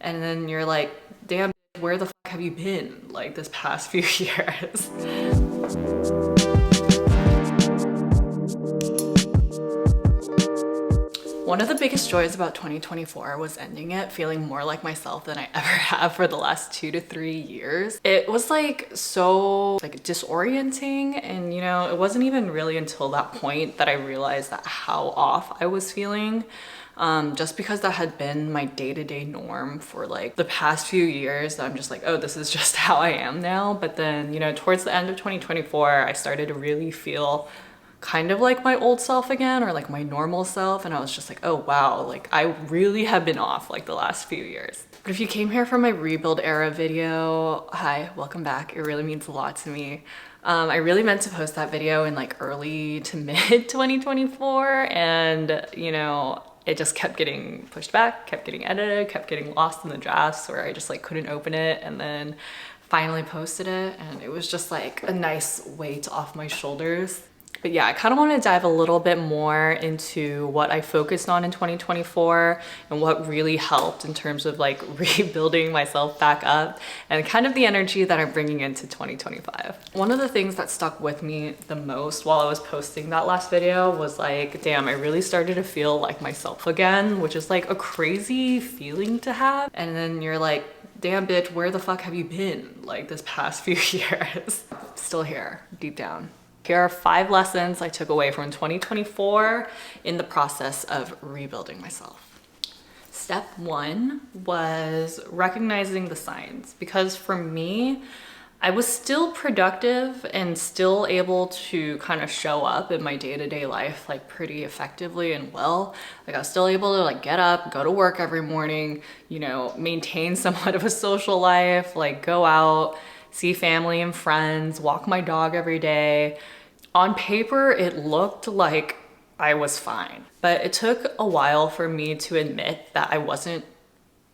And then you're like, damn, where the fuck have you been like this past few years? One of the biggest joys about 2024 was ending it feeling more like myself than I ever have for the last 2 to 3 years. It was like so like disorienting, and you know, it wasn't even really until that point that I realized that how off I was feeling. Just because that had been my day-to-day norm for like the past few years, that I'm just like, oh, this is just how I am now. But then, you know, towards the end of 2024, I started to really feel kind of like my old self again, or like my normal self, and I was just like, oh wow, like I really have been off like the last few years. But if you came here for my rebuild era video, hi, welcome back. It really means a lot to me. I really meant to post that video in like early to mid 2024, and you know, it just kept getting pushed back, kept getting edited, kept getting lost in the drafts where I just like couldn't open it, and then finally posted it, and it was just like a nice weight off my shoulders. But yeah, I kind of want to dive a little bit more into what I focused on in 2024 and what really helped in terms of like rebuilding myself back up and kind of the energy that I'm bringing into 2025. One of the things that stuck with me the most while I was posting that last video was like, damn, I really started to feel like myself again, which is like a crazy feeling to have. And then you're like, damn bitch, where the fuck have you been like this past few years? Still here, deep down. Here are 5 lessons I took away from 2024 in the process of rebuilding myself. Step 1 was recognizing the signs, because for me, I was still productive and still able to kind of show up in my day-to-day life like pretty effectively and well. Like I was still able to like get up, go to work every morning, you know, maintain somewhat of a social life, like go out, see family and friends, walk my dog every day. On paper, it looked like I was fine, but it took a while for me to admit that I wasn't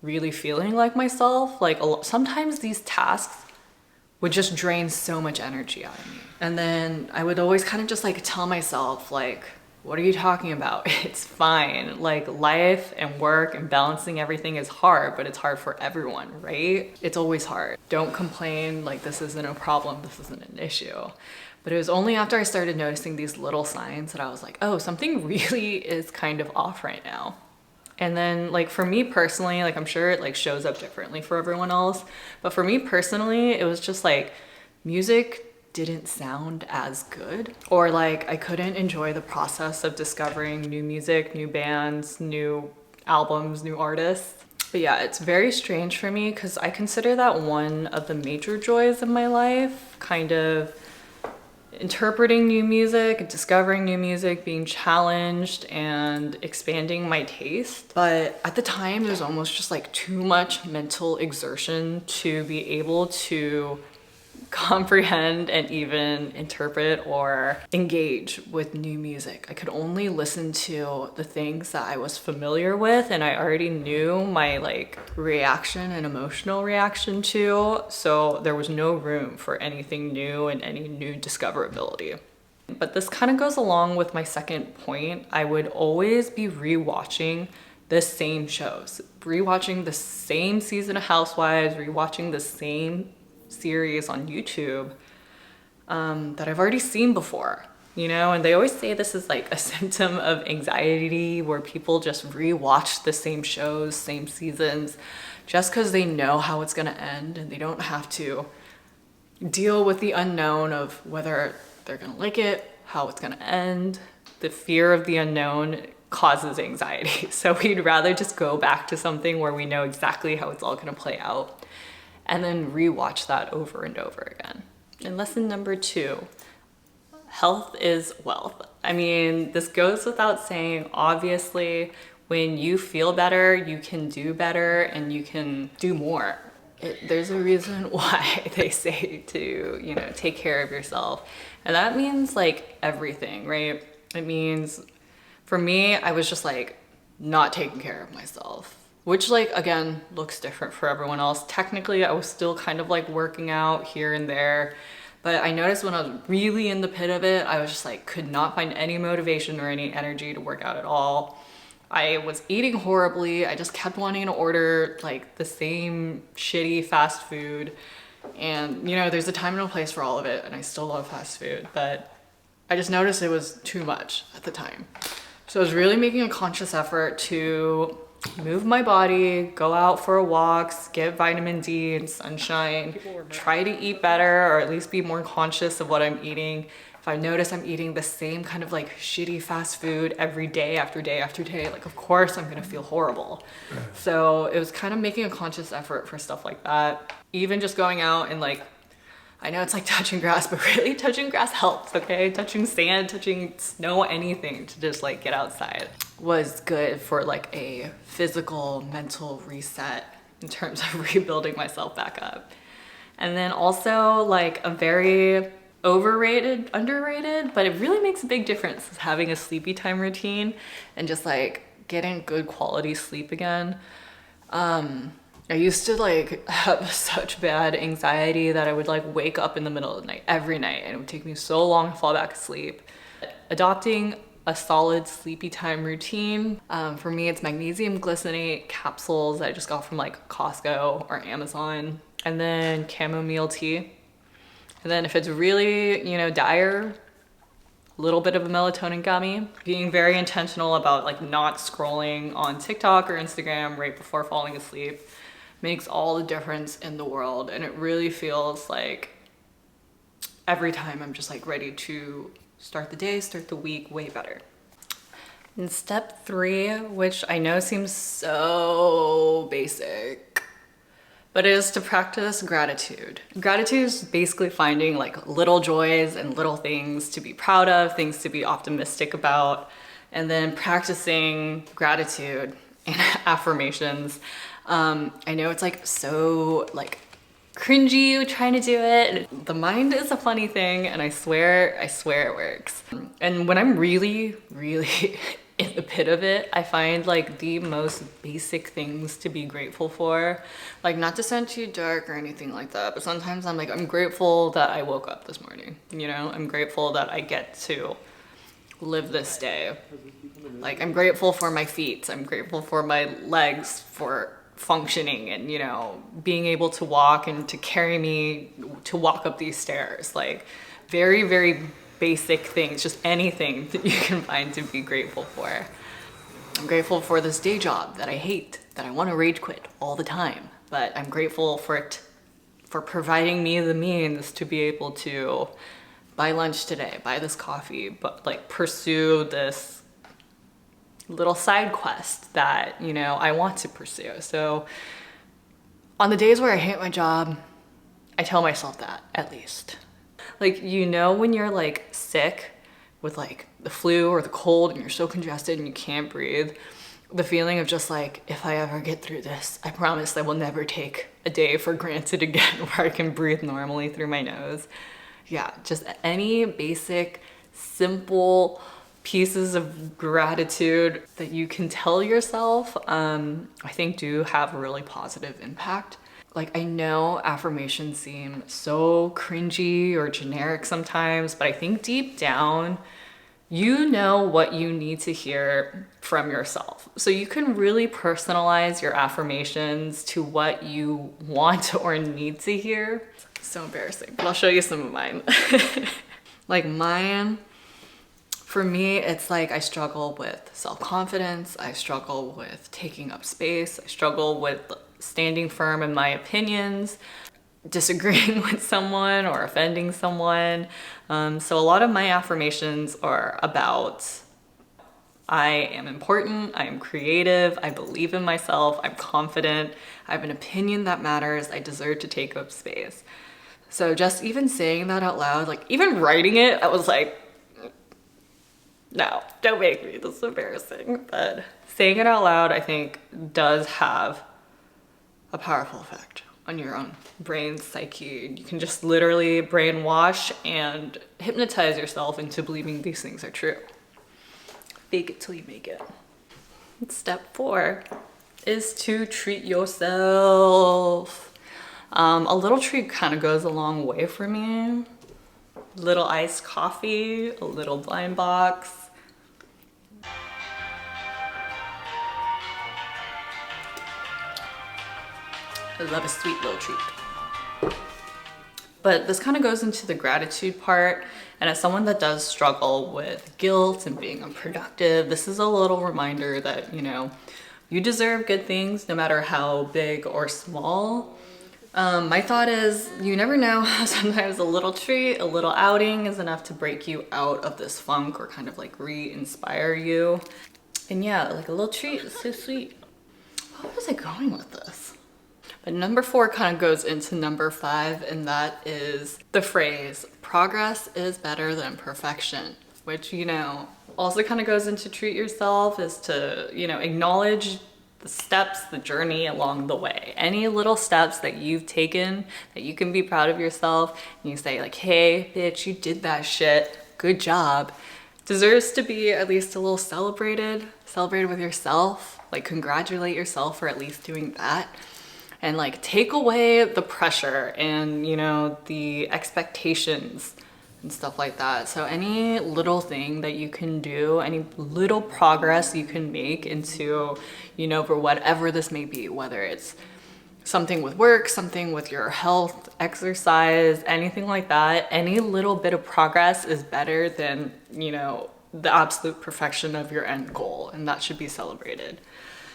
really feeling like myself. Like sometimes these tasks would just drain so much energy out of me. And then I would always kind of just like tell myself like, what are you talking about? It's fine. Like life and work and balancing everything is hard, but it's hard for everyone, right? It's always hard. Don't complain, like this isn't a problem, this isn't an issue. But it was only after I started noticing these little signs that I was like, oh, something really is kind of off right now. And then like for me personally, like I'm sure it like shows up differently for everyone else, but for me personally, it was just like music didn't sound as good, or like I couldn't enjoy the process of discovering new music, new bands, new albums, new artists. But yeah, it's very strange for me because I consider that one of the major joys of my life, kind of interpreting new music, discovering new music, being challenged and expanding my taste. But at the time, it was almost just like too much mental exertion to be able to comprehend and even interpret or engage with new music. I could only listen to the things that I was familiar with and I already knew my like reaction and emotional reaction to, so there was no room for anything new and any new discoverability. But this kind of goes along with my second point. I would always be rewatching the same shows, rewatching the same season of Housewives, rewatching the same series on YouTube that I've already seen before, you know? And they always say this is like a symptom of anxiety where people just rewatch the same shows, same seasons, just because they know how it's gonna end and they don't have to deal with the unknown of whether they're gonna like it, how it's gonna end. The fear of the unknown causes anxiety. So we'd rather just go back to something where we know exactly how it's all gonna play out and then rewatch that over and over again. And lesson number 2, health is wealth. I mean, this goes without saying, obviously, when you feel better, you can do better and you can do more. There's a reason why they say to, you know, take care of yourself. And that means like everything, right? It means, for me, I was just like not taking care of myself, which like, again, looks different for everyone else. Technically, I was still kind of like working out here and there, but I noticed when I was really in the pit of it, I was just like, could not find any motivation or any energy to work out at all. I was eating horribly. I just kept wanting to order like the same shitty fast food. And you know, there's a time and a place for all of it, and I still love fast food, but I just noticed it was too much at the time. So I was really making a conscious effort to move my body, go out for walks, get vitamin D and sunshine, try to eat better, or at least be more conscious of what I'm eating. If I notice I'm eating the same kind of like shitty fast food every day after day after day, like of course I'm gonna feel horrible. So it was kind of making a conscious effort for stuff like that. Even just going out and like, I know it's like touching grass, but really touching grass helps, okay? Touching sand, touching snow, anything to just like get outside was good for like a physical, mental reset in terms of rebuilding myself back up. And then also like a very underrated, but it really makes a big difference is having a sleepy time routine and just like getting good quality sleep again. I used to like have such bad anxiety that I would like wake up in the middle of the night every night, and it would take me so long to fall back asleep. Adopting a solid sleepy time routine, for me it's magnesium glycinate capsules that I just got from like Costco or Amazon, and then chamomile tea. And then if it's really, you know, dire, a little bit of a melatonin gummy. Being very intentional about like not scrolling on TikTok or Instagram right before falling asleep makes all the difference in the world. And it really feels like every time I'm just like ready to start the day, start the week way better. And step 3, which I know seems so basic, but it is to practice gratitude. Gratitude is basically finding like little joys and little things to be proud of, things to be optimistic about, and then practicing gratitude and affirmations. I know it's like so like cringy trying to do it. The mind is a funny thing, and I swear it works. And when I'm really in the pit of it, I find like the most basic things to be grateful for. Like, not to sound too dark or anything like that, but sometimes I'm like, I'm grateful that I woke up this morning. You know, I'm grateful that I get to live this day. Like, I'm grateful for my feet. I'm grateful for my legs for functioning and, you know, being able to walk and to carry me to walk up these stairs. Like, very basic things, just anything that you can find to be grateful for. I'm grateful for this day job that I hate, that I want to rage quit all the time, but I'm grateful for it, for providing me the means to be able to buy lunch today, buy this coffee, but like pursue this little side quest that, you know, I want to pursue. So on the days where I hate my job, I tell myself that, at least. Like, you know, when you're like sick with like the flu or the cold and you're so congested and you can't breathe, the feeling of just like, if I ever get through this, I promise I will never take a day for granted again where I can breathe normally through my nose. Yeah, just any basic, simple pieces of gratitude that you can tell yourself, I think do have a really positive impact. Like, I know affirmations seem so cringy or generic sometimes, but I think deep down, you know what you need to hear from yourself. So you can really personalize your affirmations to what you want or need to hear. So embarrassing, but I'll show you some of mine. Like mine, for me, it's like I struggle with self-confidence. I struggle with taking up space. I struggle with standing firm in my opinions, disagreeing with someone or offending someone. So a lot of my affirmations are about, I am important, I am creative, I believe in myself, I'm confident, I have an opinion that matters, I deserve to take up space. So just even saying that out loud, like even writing it, I was like, no, don't make me, this is embarrassing. But saying it out loud, I think, does have a powerful effect on your own brain, psyche. You can just literally brainwash and hypnotize yourself into believing these things are true. Fake it till you make it. Step 4 is to treat yourself. A little treat kind of goes a long way for me. Little iced coffee, a little blind box. I love a sweet little treat. But this kind of goes into the gratitude part. And as someone that does struggle with guilt and being unproductive, this is a little reminder that, you know, you deserve good things no matter how big or small. My thought is, you never know how sometimes a little treat, a little outing is enough to break you out of this funk or kind of like re-inspire you. And yeah, like a little treat is so sweet. Where was I going with this? But number 4 kind of goes into number 5, and that is the phrase, progress is better than perfection, which, you know, also kind of goes into treat yourself, is to, you know, acknowledge the steps, the journey along the way. Any little steps that you've taken that you can be proud of yourself, and you say like, hey, bitch, you did that shit, good job, deserves to be at least a little celebrated with yourself. Like, congratulate yourself for at least doing that. And like, take away the pressure and, you know, the expectations and stuff like that. So any little thing that you can do, any little progress you can make into, you know, for whatever this may be, whether it's something with work, something with your health, exercise, anything like that, any little bit of progress is better than, you know, the absolute perfection of your end goal, and that should be celebrated.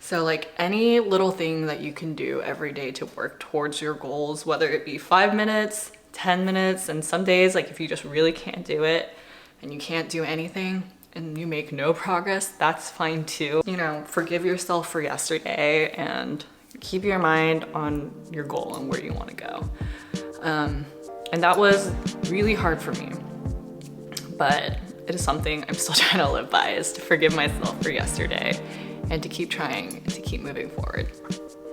So like, any little thing that you can do every day to work towards your goals, whether it be 5 minutes, 10 minutes, and some days, like if you just really can't do it and you can't do anything and you make no progress, that's fine too. You know, forgive yourself for yesterday and keep your mind on your goal and where you want to go. And that was really hard for me, but it is something I'm still trying to live by, is to forgive myself for yesterday and to keep trying and to keep moving forward.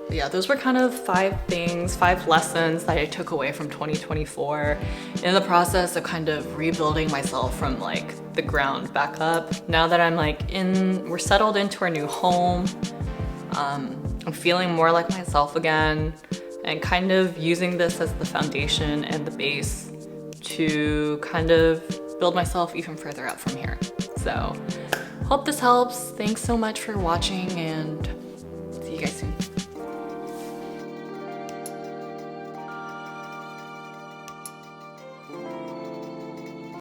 But yeah, those were kind of 5 things, 5 lessons that I took away from 2024 in the process of kind of rebuilding myself from like the ground back up. Now that I'm like we're settled into our new home, I'm feeling more like myself again, and kind of using this as the foundation and the base to kind of build myself even further up from here. So hope this helps. Thanks so much for watching, and see you guys soon.